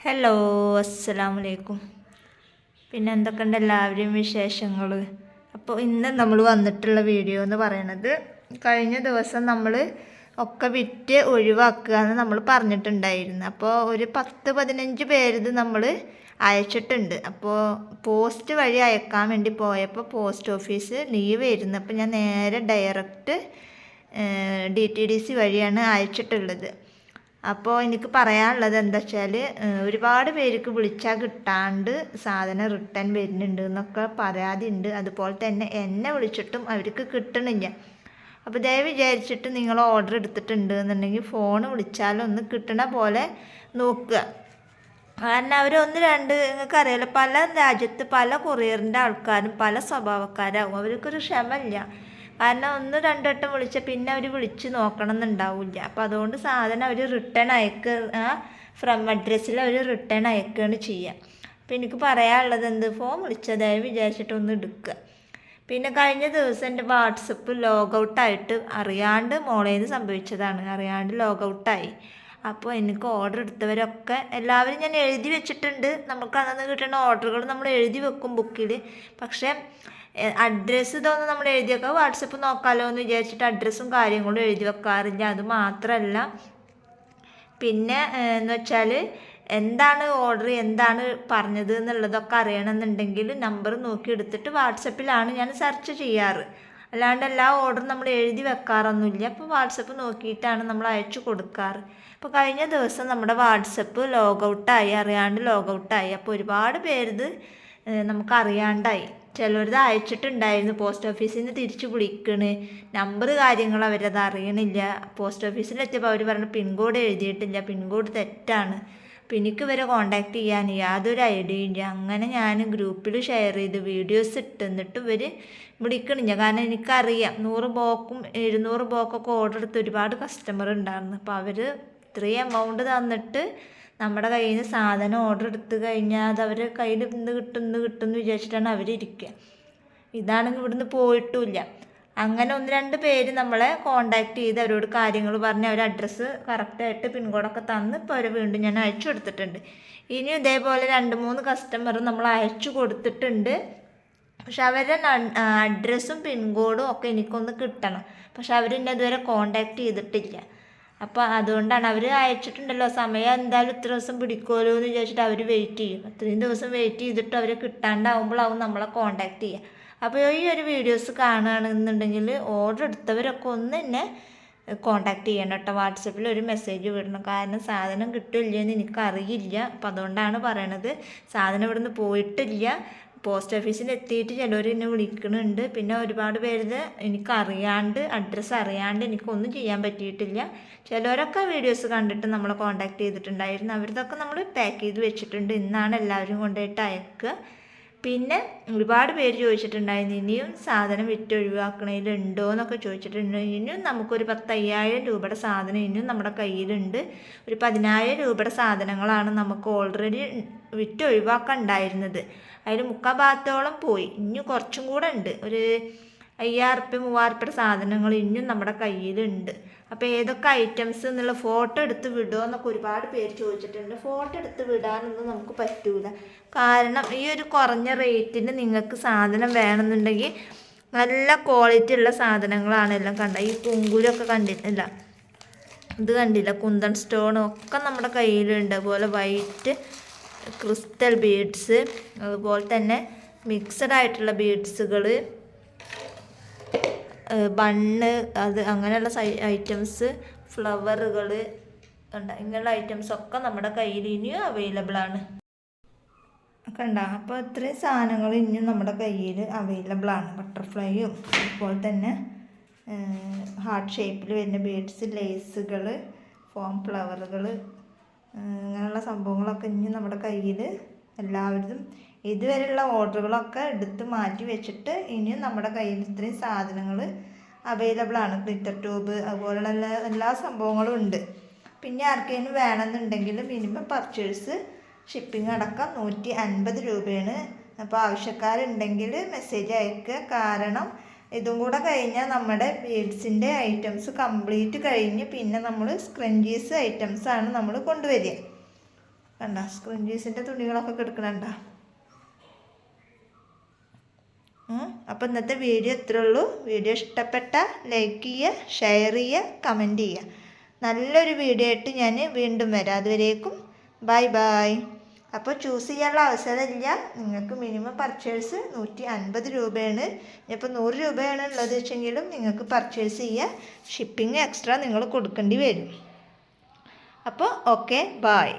Hello, അസ്സലാമലൈക്കും. പിന്നെ എന്തൊക്കെയുണ്ട് എല്ലാവരും വിശേഷങ്ങൾ? അപ്പോൾ ഇന്ന് നമ്മൾ വന്നിട്ടുള്ള വീഡിയോ എന്ന് പറയണത്, കഴിഞ്ഞ ദിവസം നമ്മൾ ഒക്കെ വിറ്റ് ഒഴിവാക്കുക എന്ന് നമ്മൾ പറഞ്ഞിട്ടുണ്ടായിരുന്നു. അപ്പോൾ ഒരു 10-15 പേരിത് നമ്മൾ അയച്ചിട്ടുണ്ട്. അപ്പോൾ പോസ്റ്റ് വഴി അയക്കാൻ വേണ്ടി പോയപ്പോൾ പോസ്റ്റ് ഓഫീസ് ലീവ് ആയിരുന്നു. അപ്പോൾ ഞാൻ നേരെ ഡയറക്റ്റ് DTDC വഴിയാണ് അയച്ചിട്ടുള്ളത്. അപ്പോൾ എനിക്ക് പറയാനുള്ളത് എന്താ വെച്ചാൽ, ഒരുപാട് പേർക്ക് വിളിച്ചാൽ കിട്ടാണ്ട് സാധനം റിട്ടേൺ വരുന്നുണ്ട് എന്നൊക്കെ പരാതി ഉണ്ട്. അതുപോലെ തന്നെ എന്നെ വിളിച്ചിട്ടും അവർക്ക് കിട്ടണില്ല. അപ്പോൾ ദയവ് വിചാരിച്ചിട്ട് നിങ്ങൾ ഓർഡർ എടുത്തിട്ടുണ്ട് എന്നുണ്ടെങ്കിൽ ഫോൺ വിളിച്ചാലൊന്ന് കിട്ടണ പോലെ നോക്കുക. കാരണം അവരൊന്ന് രണ്ട് നിങ്ങൾക്കറിയാലോ, പല രാജ്യത്ത് പല കൊറിയറിൻ്റെ ആൾക്കാരും പല സ്വഭാവക്കാരാകും. അവർക്കൊരു ക്ഷമയില്ല. കാരണം 1-2 വട്ടം വിളിച്ചാൽ പിന്നെ അവർ വിളിച്ച് നോക്കണം എന്നുണ്ടാവില്ല. അപ്പോൾ അതുകൊണ്ട് സാധനം അവർ റിട്ടേൺ ഫ്രം അഡ്രസ്സിൽ അവർ റിട്ടേൺ അയക്കുകയാണ് ചെയ്യുക. അപ്പോൾ എനിക്ക് പറയാനുള്ളത് ഫോൺ വിളിച്ചാൽ ദയവ് വിചാരിച്ചിട്ടൊന്ന് എടുക്കുക. പിന്നെ കഴിഞ്ഞ ദിവസം എൻ്റെ വാട്സപ്പ് ലോഗൗട്ടായിട്ട് അറിയാണ്ട് മോളേന്ന് സംഭവിച്ചതാണ്. അറിയാണ്ട് ലോഗൗട്ടായി. അപ്പോൾ എനിക്ക് ഓർഡർ എടുത്തവരൊക്കെ എല്ലാവരും ഞാൻ എഴുതി വെച്ചിട്ടുണ്ട്. നമുക്ക് അന്ന് കിട്ടുന്ന ഓർഡറുകൾ നമ്മൾ എഴുതി വെക്കും ബുക്കിൽ. പക്ഷേ അഡ്രസ്സ് ഇതൊന്നും നമ്മൾ എഴുതി വെക്കുക, വാട്സപ്പ് നോക്കാമല്ലോ എന്ന് വിചാരിച്ചിട്ട് അഡ്രസ്സും കാര്യങ്ങളും എഴുതി വെക്കാറില്ല. അത് മാത്രമല്ല, പിന്നെ എന്ന് വെച്ചാൽ എന്താണ് ഓർഡർ, എന്താണ് പറഞ്ഞത് എന്നുള്ളതൊക്കെ അറിയണമെന്നുണ്ടെങ്കിൽ നമ്പർ നോക്കി എടുത്തിട്ട് വാട്സപ്പിലാണ് ഞാൻ സെർച്ച് ചെയ്യാറ്. അല്ലാണ്ട് എല്ലാ ഓർഡറും നമ്മൾ എഴുതി വെക്കാറൊന്നുമില്ല. അപ്പോൾ വാട്സപ്പ് നോക്കിയിട്ടാണ് നമ്മൾ അയച്ചു കൊടുക്കാറ്. അപ്പോൾ കഴിഞ്ഞ ദിവസം നമ്മുടെ വാട്സപ്പ് ലോഗൗട്ടായി, അറിയാണ്ട് ലോഗൗട്ടായി. അപ്പോൾ ഒരുപാട് പേരിത് നമുക്കറിയാണ്ടായി. ചിലരത് അയച്ചിട്ടുണ്ടായിരുന്നു, പോസ്റ്റ് ഓഫീസിൽ നിന്ന് തിരിച്ച് വിളിക്കണ്, നമ്പർ കാര്യങ്ങൾ അവരത് അറിയണില്ല. പോസ്റ്റ് ഓഫീസിലെത്തിയപ്പോൾ അവർ പറഞ്ഞു പിൻകോഡ് എഴുതിയിട്ടില്ല, പിൻകോഡ് തെറ്റാണ്. അപ്പോൾ എനിക്ക് ഇവരെ കോണ്ടാക്ട് ചെയ്യാൻ യാതൊരു ഐഡിയ ഇല്ല. അങ്ങനെ ഞാൻ ഗ്രൂപ്പിൽ ഷെയർ ചെയ്ത് വീഡിയോസ് എന്നിട്ട് ഇവർ വിളിക്കണില്ല. കാരണം എനിക്കറിയാം 100 ബോക്കും 700 ബോക്കൊക്കെ ഓർഡർ എടുത്ത് ഒരുപാട് കസ്റ്റമർ ഉണ്ടായിരുന്നു. അപ്പോൾ അവർ ഇത്രയും എമൗണ്ട് തന്നിട്ട് നമ്മുടെ കയ്യിൽ നിന്ന് സാധനം ഓർഡർ എടുത്ത് കഴിഞ്ഞാൽ അത് അവർ കയ്യിൽ ഇന്ന് കിട്ടും എന്ന് വിചാരിച്ചിട്ടാണ് അവരിയ്ക്കുക. ഇതാണെങ്കിൽ ഇവിടുന്ന് പോയിട്ടുമില്ല. അങ്ങനെ 1-2 പേര് നമ്മളെ കോണ്ടാക്ട് ചെയ്ത് അവരോട് കാര്യങ്ങൾ പറഞ്ഞ് അവർ അഡ്രസ്സ് കറക്റ്റായിട്ട് പിൻകോഡൊക്കെ തന്ന് ഇപ്പോൾ അവർ വീണ്ടും ഞാൻ അയച്ചു കൊടുത്തിട്ടുണ്ട്. ഇനിയും ഇതേപോലെ 2-3 കസ്റ്റമർ നമ്മൾ അയച്ചു കൊടുത്തിട്ടുണ്ട്. പക്ഷെ അവരുടെ അഡ്രസ്സും പിൻകോഡും ഒക്കെ എനിക്കൊന്ന് കിട്ടണം. പക്ഷെ അവരെന്നെ ഇതുവരെ കോണ്ടാക്ട് ചെയ്തിട്ടില്ല. അപ്പോൾ അതുകൊണ്ടാണ് അവർ അയച്ചിട്ടുണ്ടല്ലോ, സമയം എന്തായാലും ഇത്ര ദിവസം പിടിക്കുമല്ലോ എന്ന് വിചാരിച്ചിട്ട് അവർ വെയിറ്റ് ചെയ്യും. അത്രയും ദിവസം വെയിറ്റ് ചെയ്തിട്ട് അവർ കിട്ടാണ്ടാവുമ്പോഴാവും നമ്മളെ കോണ്ടാക്ട് ചെയ്യുക. അപ്പോൾ ഈ ഒരു വീഡിയോസ് കാണുകയാണെന്നുണ്ടെങ്കിൽ ഓർഡർ എടുത്തവരൊക്കെ ഒന്ന് എന്നെ കോണ്ടാക്ട് ചെയ്യണം കേട്ടോ. വാട്സപ്പിൽ ഒരു മെസ്സേജ് വിടണം. കാരണം സാധനം കിട്ടില്ലെന്ന് എനിക്കറിയില്ല. അപ്പോൾ അതുകൊണ്ടാണ് പറയണത്. സാധനം ഇവിടുന്ന് പോയിട്ടില്ല, പോസ്റ്റ് ഓഫീസിൽ എത്തിയിട്ട് ചിലവർ എന്നെ വിളിക്കുന്നുണ്ട്. പിന്നെ ഒരുപാട് പേര് എനിക്കറിയാണ്ട്, അഡ്രസ്സ് അറിയാണ്ട് എനിക്കൊന്നും ചെയ്യാൻ പറ്റിയിട്ടില്ല. ചിലവരൊക്കെ വീഡിയോസ് കണ്ടിട്ട് നമ്മളെ കോണ്ടാക്ട് ചെയ്തിട്ടുണ്ടായിരുന്നു. അവരതൊക്കെ നമ്മൾ പാക്ക് ചെയ്ത് വെച്ചിട്ടുണ്ട്. ഇന്നാണ് എല്ലാവരും കൊണ്ടുപോയിട്ട് അയക്കുക. പിന്നെ ഒരുപാട് പേര് ചോദിച്ചിട്ടുണ്ടായിരുന്നു ഇനിയും സാധനം വിറ്റൊഴിവാക്കണതിലുണ്ടോ എന്നൊക്കെ ചോദിച്ചിട്ടുണ്ട്. ഇനിയും നമുക്കൊരു 10,000 രൂപയുടെ സാധനം ഇനിയും നമ്മുടെ കയ്യിലുണ്ട്. ഒരു 10,000 രൂപയുടെ സാധനങ്ങളാണ് നമുക്ക് ഓൾറെഡി വിറ്റൊഴിവാക്കാനുണ്ടായിരുന്നത്. അതിൽ 3/4 ഭാഗത്തോളം പോയി. ഇനി കുറച്ചും കൂടെ ഉണ്ട്. ഒരു 5,000-3,000 സാധനങ്ങൾ ഇനിയും നമ്മുടെ കയ്യിലുണ്ട്. അപ്പോൾ ഏതൊക്കെ ഐറ്റംസ് എന്നുള്ള ഫോട്ടോ എടുത്ത് വിടുമോ എന്നൊക്കെ ഒരുപാട് പേര് ചോദിച്ചിട്ടുണ്ട്. ഫോട്ടോ എടുത്ത് വിടാനൊന്നും നമുക്ക് പറ്റൂല. കാരണം ഈ ഒരു കുറഞ്ഞ റേറ്റിന് നിങ്ങൾക്ക് സാധനം വേണമെന്നുണ്ടെങ്കിൽ നല്ല ക്വാളിറ്റി ഉള്ള സാധനങ്ങളാണ് എല്ലാം കണ്ട. ഈ കുങ്കുലൊക്കെ കണ്ടിട്ടില്ല, ഇത് കണ്ടില്ല, കുന്തൻ സ്റ്റോണും ഒക്കെ നമ്മുടെ കയ്യിലുണ്ട്. അതുപോലെ വൈറ്റ് ക്രിസ്റ്റൽ ബീഡ്സ്, അതുപോലെ തന്നെ മിക്സഡ് ആയിട്ടുള്ള ബീഡ്സുകൾ, ബണ്ണ്, അത് അങ്ങനെയുള്ള ഐറ്റംസ്, ഫ്ലവറുകൾ കണ്ട, ഇങ്ങനെയുള്ള ഐറ്റംസൊക്കെ നമ്മുടെ കയ്യിൽ ഇനിയും അവൈലബിൾ ആണ്. കണ്ട, അപ്പോൾ ഇത്രയും സാധനങ്ങൾ ഇനിയും നമ്മുടെ കയ്യിൽ അവൈലബിൾ ആണ്. ബട്ടർഫ്ലൈയും അതുപോലെ തന്നെ ഹാർട്ട് ഷേപ്പിൽ വരുന്ന ബീഡ്സ്, ലേസുകൾ, ഫോം ഫ്ലവറുകൾ, അങ്ങനെയുള്ള സംഭവങ്ങളൊക്കെ ഇനി നമ്മുടെ കയ്യിൽ എല്ലാവരും ഇതുവരെയുള്ള ഓർഡറുകളൊക്കെ എടുത്ത് മാറ്റി വെച്ചിട്ട് ഇനിയും നമ്മുടെ കയ്യിൽ ഇത്രയും സാധനങ്ങൾ അവൈലബിൾ ആണ്. ഗ്ലിറ്റർ ട്യൂബ് അതുപോലുള്ള എല്ലാ സംഭവങ്ങളും ഉണ്ട്. പിന്നെ ആർക്കെങ്കിലും വേണമെന്നുണ്ടെങ്കിൽ മിനിമം പർച്ചേഴ്സ് ഷിപ്പിംഗ് അടക്കം 150 രൂപയാണ്. അപ്പോൾ ആവശ്യക്കാരുണ്ടെങ്കിൽ മെസ്സേജ് അയക്കുക. കാരണം ഇതും കൂടെ കഴിഞ്ഞാൽ നമ്മുടെ ബീഡ്സിൻ്റെ ഐറ്റംസ് കംപ്ലീറ്റ് കഴിഞ്ഞ് പിന്നെ നമ്മൾ സ്ക്രഞ്ചീസ് ഐറ്റംസാണ് നമ്മൾ കൊണ്ടുവരിക. കണ്ട സ്ക്രഞ്ചീസിൻ്റെ തുണികളൊക്കെ കിടക്കണണ്ട. അപ്പോൾ ഇന്നത്തെ വീഡിയോ ഇത്രേ ഉള്ളൂ. വീഡിയോ ഇഷ്ടപ്പെട്ട ലൈക്ക് ചെയ്യുക, ഷെയർ ചെയ്യുക, കമൻറ്റ് ചെയ്യുക. നല്ലൊരു വീഡിയോ ആയിട്ട് ഞാൻ വീണ്ടും വരാം. അതുവരേക്കും ബൈ ബൈ. അപ്പോൾ ചൂസ് ചെയ്യാനുള്ള അവസരമില്ല. നിങ്ങൾക്ക് മിനിമം പർച്ചേസ് 150 രൂപയാണ്. ഇപ്പോൾ 100 രൂപയാണ് ഉള്ളത് വെച്ചെങ്കിലും നിങ്ങൾക്ക് പർച്ചേസ് ചെയ്യുക. ഷിപ്പിംഗ് എക്സ്ട്രാ നിങ്ങൾ കൊടുക്കേണ്ടി വരും. അപ്പോൾ ഓക്കെ ബൈ.